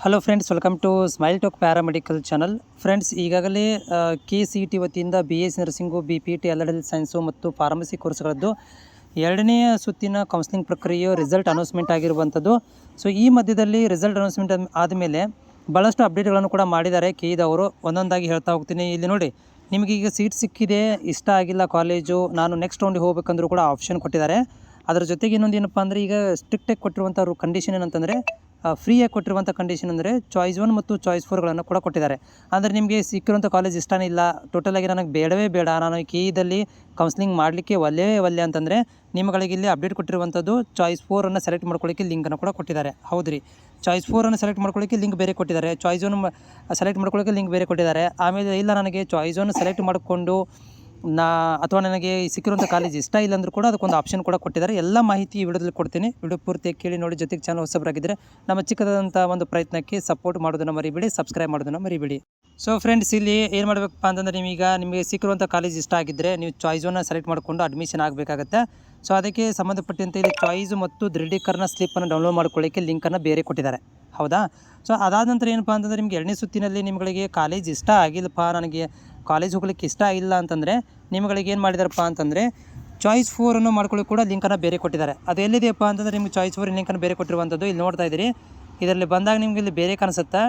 Hello friends, welcome to Smile Talk paramedical channel. Friends, ಈಗಾಗಲೇ KCET ವತಿಯಿಂದ BSc nursing, BPT, LL science ಮತ್ತು pharmacy ಕೋರ್ಸ್ಗಳದ್ದು ಎರಡನೇ ಸುತ್ತಿನ ಕೌನ್ಸಿಲಿಂಗ್ ಪ್ರಕ್ರಿಯೆಯು ರಿಸಲ್ಟ್ ಅನೌನ್ಸ್ಮೆಂಟ್ ಆಗಿರುವಂಥದ್ದು. ಸೊ ಈ ಮಧ್ಯದಲ್ಲಿ ರಿಸಲ್ಟ್ ಅನೌನ್ಸ್ಮೆಂಟ್ ಆದಮೇಲೆ ಭಾಳಷ್ಟು ಅಪ್ಡೇಟ್ಗಳನ್ನು ಕೂಡ ಮಾಡಿದ್ದಾರೆ KEದವರು. ಒಂದೊಂದಾಗಿ ಹೇಳ್ತಾ ಹೋಗ್ತೀನಿ. ಇಲ್ಲಿ ನೋಡಿ, ನಿಮಗೆ ಈಗ ಸೀಟ್ ಸಿಕ್ಕಿದೆ, ಇಷ್ಟ ಆಗಿಲ್ಲ ಕಾಲೇಜು, ನಾನು ನೆಕ್ಸ್ಟ್ ರೌಂಡಿಗೆ ಹೋಗ್ಬೇಕಂದ್ರೂ ಕೂಡ ಆಪ್ಷನ್ ಕೊಟ್ಟಿದ್ದಾರೆ. ಅದರ ಜೊತೆಗೆ ಇನ್ನೊಂದು ಏನಪ್ಪ ಅಂದರೆ, ಈಗ ಸ್ಟ್ರಿಕ್ಟಾಗಿ ಕೊಟ್ಟಿರುವಂಥ ಕಂಡೀಷನ್ ಏನಂತಂದರೆ, ಫ್ರೀಯಾಗಿ ಕೊಟ್ಟಿರುವಂಥ ಕಂಡೀಷನ್ ಅಂದರೆ ಚಾಯ್ಸ್ 1 ಮತ್ತು ಚಾಯ್ಸ್ 4ಗಳನ್ನು ಕೂಡ ಕೊಟ್ಟಿದ್ದಾರೆ. ಅಂದರೆ ನಿಮಗೆ ಸಿಕ್ಕಿರುವಂಥ ಕಾಲೇಜ್ ಇಷ್ಟನೇ ಇಲ್ಲ, ಟೋಟಲಾಗಿ ನನಗೆ ಬೇಡವೇ ಬೇಡ, ನಾನು KEದಲ್ಲಿ ಕೌನ್ಸಿಲಿಂಗ್ ಮಾಡಲಿಕ್ಕೆ ಒಲ್ಲೆ ಅಂತಂದರೆ ನಿಮಗೆ ಇಲ್ಲಿ ಅಪ್ಡೇಟ್ ಕೊಟ್ಟಿರುವಂಥದ್ದು ಚಾಯ್ಸ್ 4ಅನ್ನು ಸೆಲೆಕ್ಟ್ ಮಾಡ್ಕೊಳ್ಳಿಕ್ಕೆ ಲಿಂಕನ್ನು ಕೂಡ ಕೊಟ್ಟಿದ್ದಾರೆ. ಹೌದು ರೀ, ಚಾಯ್ಸ್ 4ಅನ್ನು ಸೆಲೆಕ್ಟ್ ಮಾಡ್ಕೊಳ್ಳಿಕ್ಕೆ ಲಿಂಕ್ ಬೇರೆ ಕೊಟ್ಟಿದ್ದಾರೆ, ಚಾಯ್ಸ್ 1 ಸೆಲೆಕ್ಟ್ ಮಾಡ್ಕೊಳ್ಳಿಕ್ಕೆ ಲಿಂಕ್ ಬೇರೆ ಕೊಟ್ಟಿದ್ದಾರೆ. ಆಮೇಲೆ ಇಲ್ಲ, ನನಗೆ ಚಾಯ್ಸ್ 1 ಸೆಲೆಕ್ಟ್ ಮಾಡಿಕೊಂಡು ಅಥವಾ ನನಗೆ ಸಿಕ್ಕಿರುವಂಥ ಕಾಲೇಜ್ ಇಷ್ಟ ಇಲ್ಲ ಅಂದರೂ ಕೂಡ ಅದಕ್ಕೊಂದು ಆಪ್ಷನ್ ಕೂಡ ಕೊಟ್ಟಿದ್ದಾರೆ. ಎಲ್ಲ ಮಾಹಿತಿ ಈ ವಿಡಿಯೋದಲ್ಲಿ ಕೊಡ್ತೀನಿ. ವಿಡಿಯೋ ಪೂರ್ತಿಯಾಗಿ ಕೇಳಿ ನೋಡಿ. ಜೊತೆಗೆ ಚಾನಲ್ ಹೊಸಬರಾಗಿದ್ದರೆ ನಮ್ಮ ಚಿಕ್ಕದಾದಂಥ ಒಂದು ಪ್ರಯತ್ನಕ್ಕೆ ಸಪೋರ್ಟ್ ಮಾಡೋದನ್ನು ಮರಿಬೇಡಿ, ಸಬ್ಸ್ಕ್ರೈಬ್ ಮಾಡೋದನ್ನು ಮರಿಬೇಡಿ. ಸೊ ಫ್ರೆಂಡ್ಸ್, ಇಲ್ಲಿ ಏನು ಮಾಡಬೇಕಪ್ಪ ಅಂತಂದರೆ, ನಿಮಗೆ ಸಿಕ್ಕಿರುವಂಥ ಕಾಲೇಜ್ ಇಷ್ಟ ಆಗಿದ್ದರೆ ನೀವು ಚಾಯ್ಸ್ 1 ಸೆಲೆಕ್ಟ್ ಮಾಡಿಕೊಂಡು ಅಡ್ಮಿಷನ್ ಆಗಬೇಕಾಗತ್ತೆ. ಸೊ ಅದಕ್ಕೆ ಸಂಬಂಧಪಟ್ಟಂತೆ ಇಲ್ಲಿ ಚಾಯ್ಸ್ ಮತ್ತು ದೃಢೀಕರಣ ಸ್ಲಿಪ್ಪನ್ನು ಡೌನ್ಲೋಡ್ ಮಾಡ್ಕೊಳ್ಳಿಕ್ಕೆ ಲಿಂಕನ್ನು ಬೇರೆ ಕೊಟ್ಟಿದ್ದಾರೆ. ಹೌದಾ? ಸೊ ಅದಾದ ನಂತರ ಏನಪ್ಪ ಅಂತಂದರೆ, ನಿಮಗೆ ಎರಡನೇ ಸುತ್ತಿನಲ್ಲಿ ನಿಮಗೆ ಕಾಲೇಜ್ ಇಷ್ಟ ಆಗಿಲ್ಲಪ್ಪ, ನನಗೆ ಕಾಲೇಜ್ ಹೋಗ್ಲಿಕ್ಕೆ ಇಷ್ಟ ಇಲ್ಲ ಅಂತಂದರೆ ನಿಮಗೆ ಏನು ಮಾಡಿದಾರಪ್ಪ ಅಂತಂದರೆ ಚಾಯ್ಸ್ 4ಅನ್ನು ಮಾಡ್ಕೊಳ್ಳಿ ಕೂಡ ಲಿಂಕನ್ನು ಬೇರೆ ಕೊಟ್ಟಿದ್ದಾರೆ. ಅದು ಎಲ್ಲಿದೆಯಪ್ಪ ಅಂತಂದರೆ, ನಿಮಗೆ ಚಾಯ್ಸ್ 4 ಲಿಂಕನ್ನು ಬೇರೆ ಕೊಟ್ಟಿರುವಂಥದ್ದು ಇಲ್ಲಿ ನೋಡ್ತಾ ಇದ್ದೀರಿ. ಇದರಲ್ಲಿ ಬಂದಾಗ ನಿಮಗೆ ಇಲ್ಲಿ ಬೇರೆ ಕಾಣಿಸುತ್ತೆ.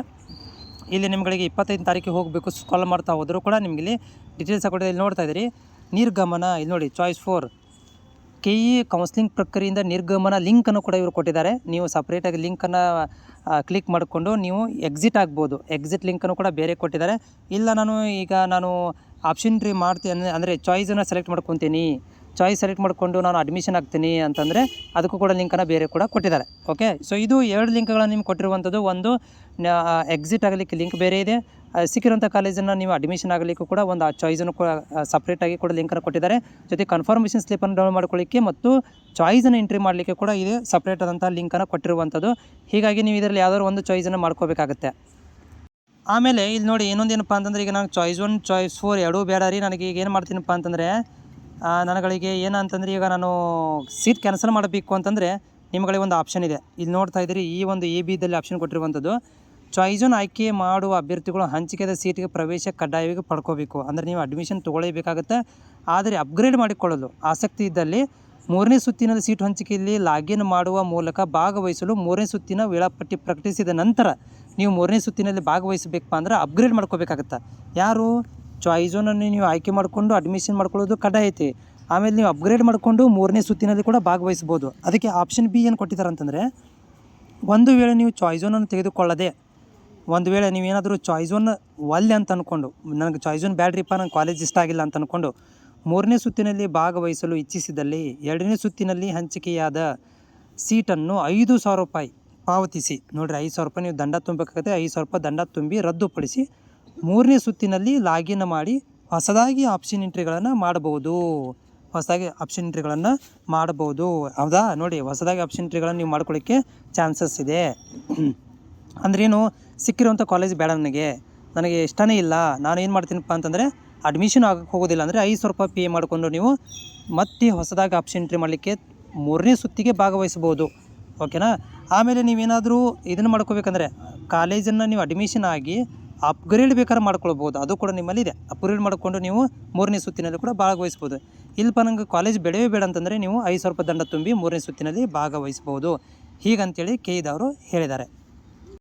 ಇಲ್ಲಿ ನಿಮಗೆ 25 ತಾರೀಕಿಗೆ ಹೋಗಬೇಕು. ಸ್ಕಾಲ್ ಮಾಡ್ತಾ ಹೋದರೂ ಕೂಡ ನಿಮಗೆ ಇಲ್ಲಿ ಡೀಟೇಲ್ಸ್ ಹಾಕೊಟ್ಟಿದೆ. ಇಲ್ಲಿ ನೋಡ್ತಾ ಇದ್ದೀರಿ, ನಿರ್ಗಮನ. ಇಲ್ಲಿ ನೋಡಿ, ಚಾಯ್ಸ್ 4 KE ಕೌನ್ಸಿಲಿಂಗ್ ಪ್ರಕ್ರಿಯೆಯಿಂದ ನಿರ್ಗಮನ ಲಿಂಕನ್ನು ಕೂಡ ಇವರು ಕೊಟ್ಟಿದ್ದಾರೆ. ನೀವು ಸಪ್ರೇಟಾಗಿ ಲಿಂಕನ್ನು ಕ್ಲಿಕ್ ಮಾಡಿಕೊಂಡು ನೀವು ಎಕ್ಸಿಟ್ ಆಗ್ಬೋದು. ಎಕ್ಸಿಟ್ ಲಿಂಕನ್ನು ಕೂಡ ಬೇರೆ ಕೊಟ್ಟಿದ್ದಾರೆ. ಇಲ್ಲ, ನಾನು ಆಪ್ಷನ್ ಟ್ರೀ ಮಾಡ್ತೀನಿ ಅಂದರೆ ಚಾಯ್ಸನ್ನು ಸೆಲೆಕ್ಟ್ ಮಾಡ್ಕೊತೀನಿ, ಚಾಯ್ಸ್ ಸೆಲೆಕ್ಟ್ ಮಾಡಿಕೊಂಡು ನಾನು ಅಡ್ಮಿಷನ್ ಆಗ್ತೀನಿ ಅಂತಂದರೆ ಅದಕ್ಕೂ ಕೂಡ ಲಿಂಕನ್ನು ಬೇರೆ ಕೂಡ ಕೊಟ್ಟಿದ್ದಾರೆ. ಓಕೆ, ಸೊ ಇದು 2 ಲಿಂಕ್ಗಳನ್ನು ನಿಮ್ಗೆ ಕೊಟ್ಟಿರುವಂಥದ್ದು. ಒಂದು ಎಕ್ಸಿಟ್ ಆಗಲಿಕ್ಕೆ ಲಿಂಕ್ ಬೇರೆ ಇದೆ, ಸಿಕ್ಕಿರುವಂಥ ಕಾಲೇಜನ್ನು ನೀವು ಅಡ್ಮಿಷನ್ ಆಗಲಿಕ್ಕೂ ಕೂಡ ಒಂದು ಆ ಚಾಯ್ಸನ್ನು ಕೂಡ ಸಪ್ರೇಟಾಗಿ ಕೂಡ ಲಿಂಕನ್ನು ಕೊಟ್ಟಿದ್ದಾರೆ. ಜೊತೆ ಕನ್ಫರ್ಮೇಷನ್ ಸ್ಲಿಪ್ಪನ್ನು ಡೌನ್ಲೋಡ್ ಮಾಡ್ಕೊಳ್ಳಿಕ್ಕೆ ಮತ್ತು ಚಾಯ್ಸನ್ನು ಎಂಟ್ರಿ ಮಾಡಲಿಕ್ಕೆ ಕೂಡ ಇದು ಸಪ್ರೇಟ್ ಆದಂಥ ಲಿಂಕನ್ನು ಕೊಟ್ಟಿರುವಂಥದ್ದು. ಹೀಗಾಗಿ ನೀವು ಇದರಲ್ಲಿ ಯಾವ್ದಾದ್ರು ಒಂದು ಚಾಯ್ಸನ್ನು ಮಾಡ್ಕೋಬೇಕಾಗುತ್ತೆ. ಆಮೇಲೆ ಇಲ್ಲಿ ನೋಡಿ, ಇನ್ನೊಂದೇನಪ್ಪ ಅಂತಂದರೆ, ಈಗ ನಾನು ಚಾಯ್ಸ್ 1 ಚಾಯ್ಸ್ 4 ಎರಡೂ ಬೇಡ ರೀ, ನನಗೆ ಈಗ ಏನು ಮಾಡ್ತೀನಪ್ಪ ಅಂತಂದರೆ, ನನಗಳಿಗೆ ಏನಂತಂದರೆ, ಈಗ ನಾನು ಸೀಟ್ ಕ್ಯಾನ್ಸಲ್ ಮಾಡಬೇಕು ಅಂತಂದರೆ ನಿಮಗೆ ಒಂದು ಆಪ್ಷನ್ ಇದೆ. ಇಲ್ಲಿ ನೋಡ್ತಾ ಇದ್ದೀರಿ, ಈ ಒಂದು ABದಲ್ಲಿ ಆಪ್ಷನ್ ಕೊಟ್ಟಿರುವಂಥದ್ದು ಚಾಯ್ಸ್ 1 ಆಯ್ಕೆ ಮಾಡುವ ಅಭ್ಯರ್ಥಿಗಳು ಹಂಚಿಕೆದ ಸೀಟಿಗೆ ಪ್ರವೇಶ ಕಡ್ಡಾಯವಾಗಿ ಪಡ್ಕೋಬೇಕು. ಅಂದರೆ ನೀವು ಅಡ್ಮಿಷನ್ ತೊಗೊಳ್ಳೇಬೇಕಾಗುತ್ತೆ. ಆದರೆ ಅಪ್ಗ್ರೇಡ್ ಮಾಡಿಕೊಳ್ಳಲು ಆಸಕ್ತಿ ಇದ್ದಲ್ಲಿ 3ನೇ ಸುತ್ತಿನ ಸೀಟ್ ಹಂಚಿಕೆಯಲ್ಲಿ ಲಾಗಿನ್ ಮಾಡುವ ಮೂಲಕ ಭಾಗವಹಿಸಲು 3ನೇ ಸುತ್ತಿನ ವೇಳಾಪಟ್ಟಿ ಪ್ರಕಟಿಸಿದ ನಂತರ ನೀವು 3ನೇ ಸುತ್ತಿನಲ್ಲಿ ಭಾಗವಹಿಸಬೇಕಪ್ಪ ಅಂದ್ರೆ ಅಪ್ಗ್ರೇಡ್ ಮಾಡ್ಕೋಬೇಕಾಗತ್ತೆ. ಯಾರು? ಚಾಯ್ಸ್ 1ಅನ್ನು ನೀವು ಆಯ್ಕೆ ಮಾಡಿಕೊಂಡು ಅಡ್ಮಿಷನ್ ಮಾಡ್ಕೊಳ್ಳೋದು ಕಡ್ಡಾಯ ಐತಿ. ಆಮೇಲೆ ನೀವು ಅಪ್ಗ್ರೇಡ್ ಮಾಡಿಕೊಂಡು 3ನೇ ಸುತ್ತಿನಲ್ಲಿ ಕೂಡ ಭಾಗವಹಿಸ್ಬೋದು. ಅದಕ್ಕೆ ಆಪ್ಷನ್ B ಏನು ಕೊಟ್ಟಿದ್ದಾರೆ ಅಂತಂದರೆ, ಒಂದು ವೇಳೆ ನೀವು ಚಾಯ್ಸ್ 1ಅನ್ನು ತೆಗೆದುಕೊಳ್ಳದೆ, ಒಂದು ವೇಳೆ ನೀವೇನಾದರೂ ಚಾಯ್ಸ್ 1 ಒಲ್ಲೆ ಅಂತ ಅಂದ್ಕೊಂಡು, ನನಗೆ ಚಾಯ್ಸ್ 1 ಬ್ಯಾಡ್ರಿಪ್ಪ, ನಂಗೆ ಕಾಲೇಜ್ ಇಷ್ಟ ಆಗಿಲ್ಲ ಅಂತ ಅಂದ್ಕೊಂಡು 3ನೇ ಸುತ್ತಿನಲ್ಲಿ ಭಾಗವಹಿಸಲು ಇಚ್ಛಿಸಿದಲ್ಲಿ 2ನೇ ಸುತ್ತಿನಲ್ಲಿ ಹಂಚಿಕೆಯಾದ ಸೀಟನ್ನು 5,000 ರೂಪಾಯಿ ಪಾವತಿಸಿ, ನೋಡಿರಿ 5,000 ರೂಪಾಯಿ ನೀವು ದಂಡ ತುಂಬಬೇಕಾಗುತ್ತೆ. 5,000 ರೂಪಾಯಿ ದಂಡ ತುಂಬಿ ರದ್ದುಪಡಿಸಿ 3ನೇ ಸುತ್ತಿನಲ್ಲಿ ಲಾಗಿನ್ ಮಾಡಿ ಹೊಸದಾಗಿ ಆಪ್ಷನ್ ಎಂಟ್ರಿಗಳನ್ನು ಮಾಡಬಹುದು. ಹೌದಾ? ನೋಡಿ, ಹೊಸದಾಗಿ ಆಪ್ಷನ್ ಎಂಟ್ರಿಗಳನ್ನು ನೀವು ಮಾಡ್ಕೊಳ್ಳಿಕ್ಕೆ ಚಾನ್ಸಸ್ ಇದೆ. ಅಂದ್ರೇನು? ಸಿಕ್ಕಿರುವಂಥ ಕಾಲೇಜ್ ಬೇಡ, ನನಗೆ ಇಷ್ಟನೇ ಇಲ್ಲ, ನಾನು ಏನು ಮಾಡ್ತೀನಪ್ಪ ಅಂತಂದರೆ ಅಡ್ಮಿಷನ್ ಆಗಕ್ಕೆ ಹೋಗೋದಿಲ್ಲ ಅಂದರೆ 5,000 ರೂಪಾಯಿ ಪೇ ಮಾಡಿಕೊಂಡು ನೀವು ಮತ್ತೆ ಹೊಸದಾಗಿ ಆಪ್ಷನ್ ಎಂಟ್ರಿ ಮಾಡಲಿಕ್ಕೆ 3ನೇ ಸುತ್ತಿಗೆ ಭಾಗವಹಿಸ್ಬೋದು. ಓಕೆನಾ? ಆಮೇಲೆ ನೀವೇನಾದರೂ ಇದನ್ನು ಮಾಡ್ಕೋಬೇಕಂದ್ರೆ, ಕಾಲೇಜನ್ನು ನೀವು ಅಡ್ಮಿಷನ್ ಆಗಿ ಅಪ್ಗ್ರೇಡ್ ಬೇಕಾದ್ರೆ ಮಾಡ್ಕೊಳ್ಬೋದು. ಅದು ಕೂಡ ನಿಮ್ಮಲ್ಲಿದೆ. ಅಪ್ಗ್ರೇಡ್ ಮಾಡಿಕೊಂಡು ನೀವು 3ನೇ ಸುತ್ತಿನಲ್ಲಿ ಕೂಡ ಭಾಗವಹಿಸ್ಬೋದು. ಇಲ್ಪ ನಂಗೆ ಕಾಲೇಜ್ ಬೇಡವೇ ಬೇಡ ಅಂತಂದರೆ ನೀವು 5,000 ರೂಪಾಯಿ ದಂಡ ತುಂಬಿ 3ನೇ ಸುತ್ತಿನಲ್ಲಿ ಭಾಗವಹಿಸ್ಬೋದು. ಹೀಗಂತೇಳಿ KEದವರು ಹೇಳಿದ್ದಾರೆ.